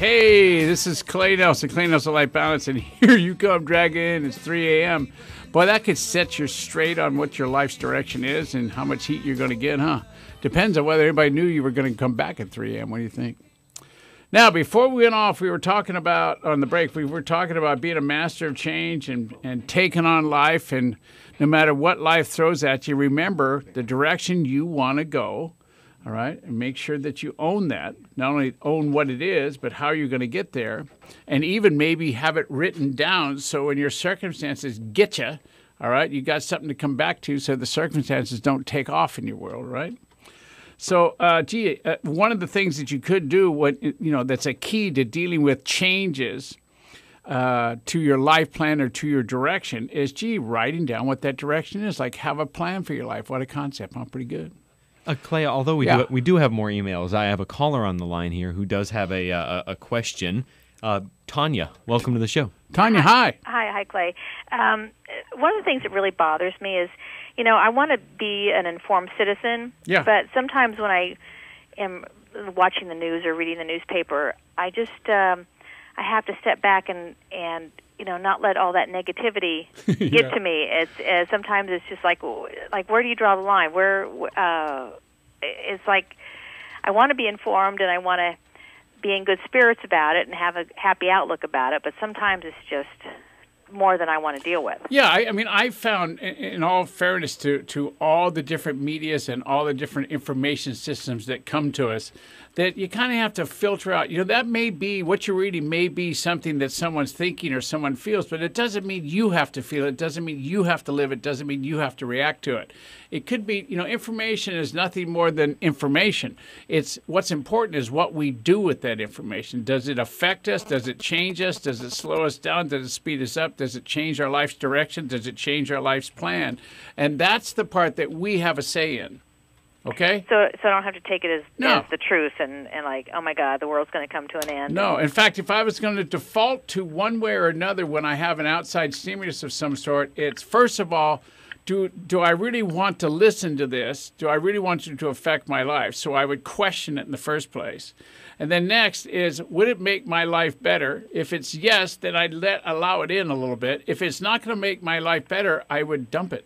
Hey, this is Clay Nelson Life Balance, and here you come dragging in. It's 3 a.m. Boy, that could set you straight on what your life's direction is and how much heat you're going to get, huh? Depends on whether anybody knew you were going to come back at 3 a.m. What do you think? Now, before we went off, we were talking about, on the break, we were talking about being a master of change and taking on life. And no matter what life throws at you, remember the direction you want to go. All right, and make sure that you own that. Not only own what it is, but how you're going to get there, and even maybe have it written down so when your circumstances get you, all right, you got something to come back to so the circumstances don't take off in your world, right? So, one of the things that you could do, that's a key to dealing with changes to your life plan or to your direction is, writing down what that direction is. Like, have a plan for your life. What a concept, huh? Pretty good. Clay, although we do have more emails, I have a caller on the line here who does have a question. Tanya, welcome to the show. Tanya, hi. Hi, Clay. One of the things that really bothers me is, I want to be an informed citizen, but sometimes when I am watching the news or reading the newspaper, I just I have to step back and not let all that negativity get to me. It's sometimes it's just like where do you draw the line? Where it's like I want to be informed and I want to be in good spirits about it and have a happy outlook about it, but sometimes it's just more than I want to deal with. Yeah, I found, in all fairness to all the different medias and all the different information systems that come to us, that you kind of have to filter out. That may be, what you're reading may be something that someone's thinking or someone feels, but it doesn't mean you have to feel it. It doesn't mean you have to live it. It doesn't mean you have to react to it. It could be, information is nothing more than information. It's what's important is what we do with that information. Does it affect us? Does it change us? Does it slow us down? Does it speed us up? Does it change our life's direction? Does it change our life's plan? And that's the part that we have a say in. Okay? So I don't have to take it as the truth and like, oh my God, the world's going to come to an end. No. In fact, if I was going to default to one way or another when I have an outside stimulus of some sort, it's first of all, do I really want to listen to this? Do I really want it to affect my life? So I would question it in the first place. And then next is, would it make my life better? If it's yes, then I'd allow it in a little bit. If it's not going to make my life better, I would dump it.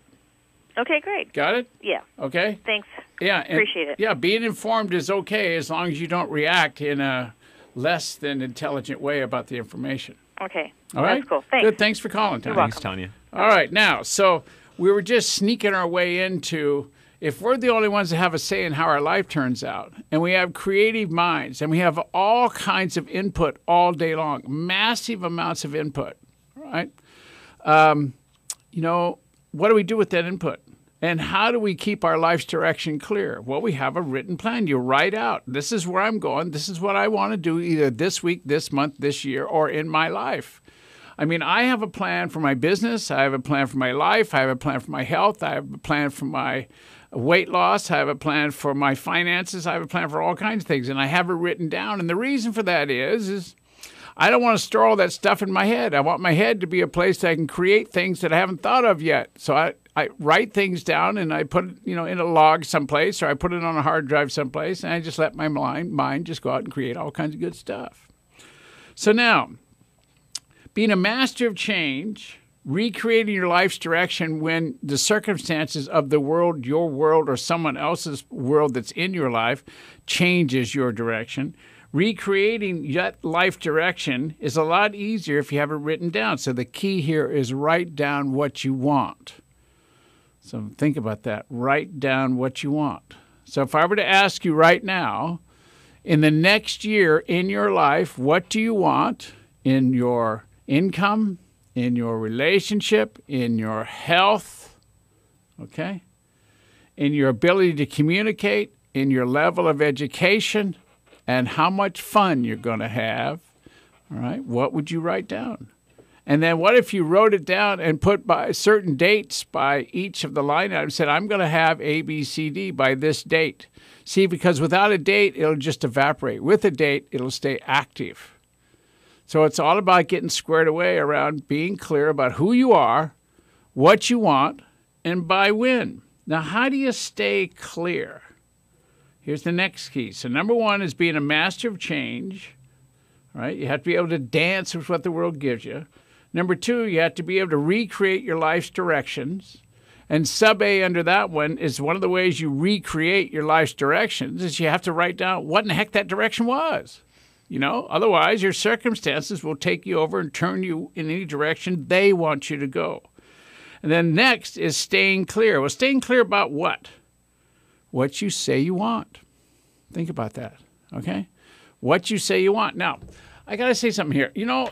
Okay, great. Got it? Yeah. Okay? Thanks. Yeah. Appreciate it. Yeah, being informed is okay as long as you don't react in a less than intelligent way about the information. Okay. All right? That's cool. Thanks. Good. Thanks for calling, Tanya. Thanks, Tanya. All right. Now, so we were just sneaking our way into, if we're the only ones that have a say in how our life turns out, and we have creative minds, and we have all kinds of input all day long, massive amounts of input, right? What do we do with that input? And how do we keep our life's direction clear? Well, we have a written plan. You write out, this is where I'm going. This is what I want to do either this week, this month, this year, or in my life. I have a plan for my business. I have a plan for my life. I have a plan for my health. I have a plan for my weight loss. I have a plan for my finances. I have a plan for all kinds of things, and I have it written down. And the reason for that is I don't want to store all that stuff in my head. I want my head to be a place that I can create things that I haven't thought of yet. So I write things down and I put it, in a log someplace, or I put it on a hard drive someplace, and I just let my mind just go out and create all kinds of good stuff. So now, being a master of change, recreating your life's direction when the circumstances of the world, your world, or someone else's world that's in your life changes your direction. Recreating that life direction is a lot easier if you have it written down. So the key here is write down what you want. So think about that. Write down what you want. So if I were to ask you right now, in the next year in your life, what do you want in your income, in your relationship, in your health, okay, in your ability to communicate, in your level of education, and how much fun you're going to have, all right, what would you write down? And then what if you wrote it down and put by certain dates by each of the line items, said, I'm going to have A, B, C, D by this date. See, because without a date, it'll just evaporate. With a date, it'll stay active. So it's all about getting squared away around being clear about who you are, what you want, and by when. Now, how do you stay clear? Here's the next key. So number one is being a master of change. All right? You have to be able to dance with what the world gives you. Number 2, you have to be able to recreate your life's directions. And sub A under that one is one of the ways you recreate your life's directions is you have to write down what in the heck that direction was. You know, otherwise your circumstances will take you over and turn you in any direction they want you to go. And then next is staying clear. Well, staying clear about what? What you say you want. Think about that, okay? What you say you want. Now, I got to say something here. You know,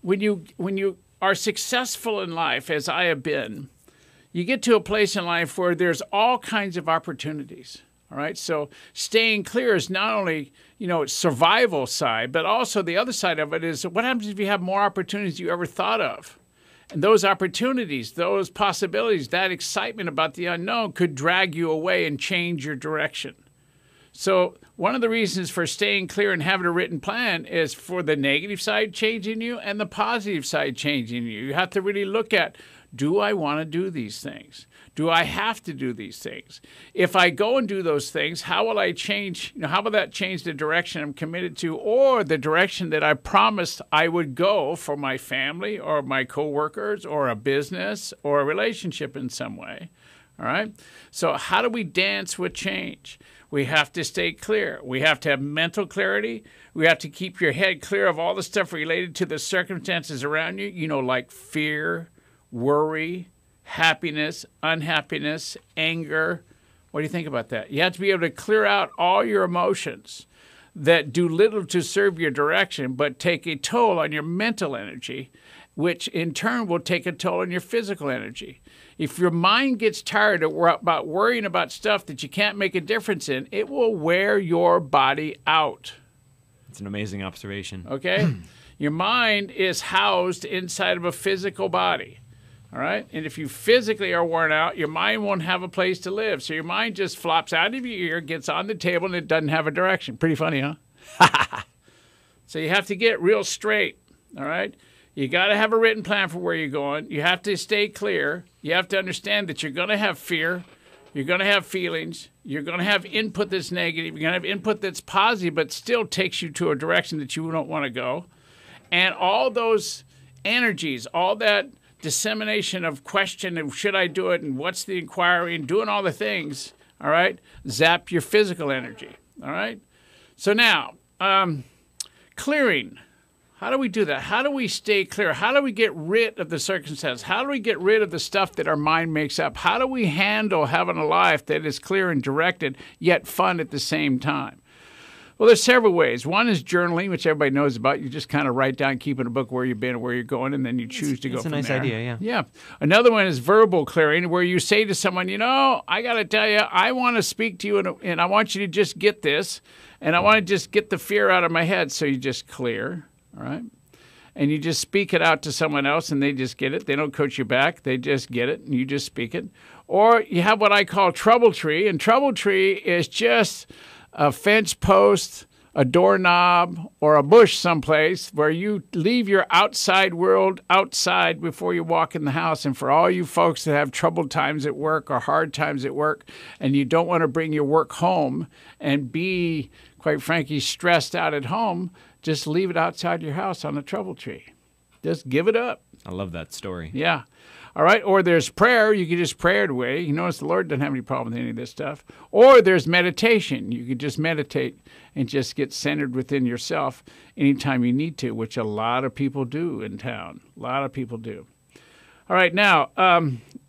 when you are successful in life, as I have been, you get to a place in life where there's all kinds of opportunities, all right? So staying clear is not only, you know, it's survival side, but also the other side of it is what happens if you have more opportunities you ever thought of? And those opportunities, those possibilities, that excitement about the unknown could drag you away and change your direction. So one of the reasons for staying clear and having a written plan is for the negative side changing you and the positive side changing you. You have to really look at, do I want to do these things? Do I have to do these things? If I go and do those things, how will I change? You know, how will that change the direction I'm committed to or the direction that I promised I would go for my family or my coworkers or a business or a relationship in some way? All right? So how do we dance with change? We have to stay clear. We have to have mental clarity. We have to keep your head clear of all the stuff related to the circumstances around you, you know, like fear, worry, happiness, unhappiness, anger. What do you think about that? You have to be able to clear out all your emotions that do little to serve your direction but take a toll on your mental energy, which in turn will take a toll on your physical energy. If your mind gets tired about worrying about stuff that you can't make a difference in, it will wear your body out. It's an amazing observation. Okay? Your mind is housed inside of a physical body. All right? And if you physically are worn out, your mind won't have a place to live. So your mind just flops out of your ear, gets on the table, and it doesn't have a direction. Pretty funny, huh? So you have to get real straight. All right? You got to have a written plan for where you're going. You have to stay clear. You have to understand that you're going to have fear. You're going to have feelings. You're going to have input that's negative. You're going to have input that's positive, but still takes you to a direction that you don't want to go. And all those energies, all that dissemination of question of should I do it and what's the inquiry and doing all the things, all right, zap your physical energy, all right? So now, clearing. How do we do that? How do we stay clear? How do we get rid of the circumstance? How do we get rid of the stuff that our mind makes up? How do we handle having a life that is clear and directed, yet fun at the same time? Well, there's several ways. One is journaling, which everybody knows about. You just kind of write down, keep in a book where you've been and where you're going, and then you choose to go from there. That's a nice idea, yeah. Yeah. Another one is verbal clearing, where you say to someone, you know, I got to tell you, I want to speak to you, and I want you to just get this, and I want to just get the fear out of my head. So you just clear. All right? And you just speak it out to someone else, and they just get it. They don't coach you back. They just get it, and you just speak it. Or you have what I call trouble tree, and trouble tree is just a fence post, a doorknob, or a bush someplace where you leave your outside world outside before you walk in the house. And for all you folks that have troubled times at work or hard times at work, and you don't want to bring your work home and be, quite frankly, stressed out at home, just leave it outside your house on the trouble tree. Just give it up. I love that story. Yeah. All right. Or there's prayer. You can just pray it away. You notice the Lord doesn't have any problem with any of this stuff. Or there's meditation. You can just meditate and just get centered within yourself anytime you need to, which a lot of people do in town. A lot of people do. All right. Now,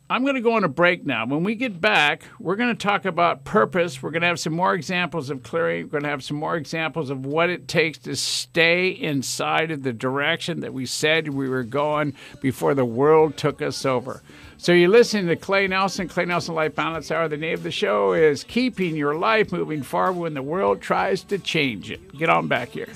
I'm going to go on a break now. When we get back, we're going to talk about purpose. We're going to have some more examples of clearing. We're going to have some more examples of what it takes to stay inside of the direction that we said we were going before the world took us over. So you're listening to Clay Nelson Life Balance Hour. The name of the show is Keeping Your Life Moving Forward When the World Tries to Change It. Get on back here.